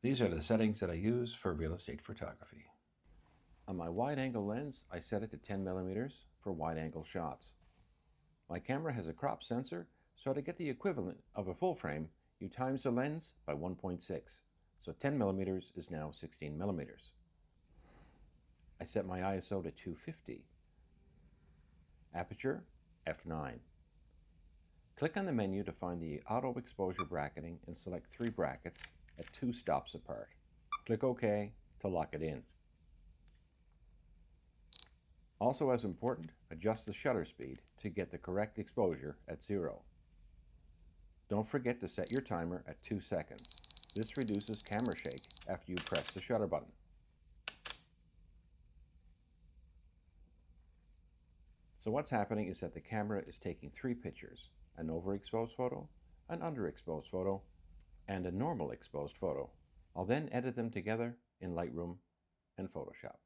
These are the settings that I use for real estate photography. On my wide-angle lens, I set it to 10 millimeters for wide-angle shots. My camera has a crop sensor, so to get the equivalent of a full frame, you times the lens by 1.6. So 10 millimeters is now 16 millimeters. I set my ISO to 250. Aperture F9. Click on the menu to find the auto exposure bracketing and select 3 brackets at 2 stops apart. Click OK to lock it in. Also as important, adjust the shutter speed to get the correct exposure at 0. Don't forget to set your timer at 2 seconds. This reduces camera shake after you press the shutter button. So what's happening is that the camera is taking 3 pictures: an overexposed photo, an underexposed photo, and a normal exposed photo. I'll then edit them together in Lightroom and Photoshop.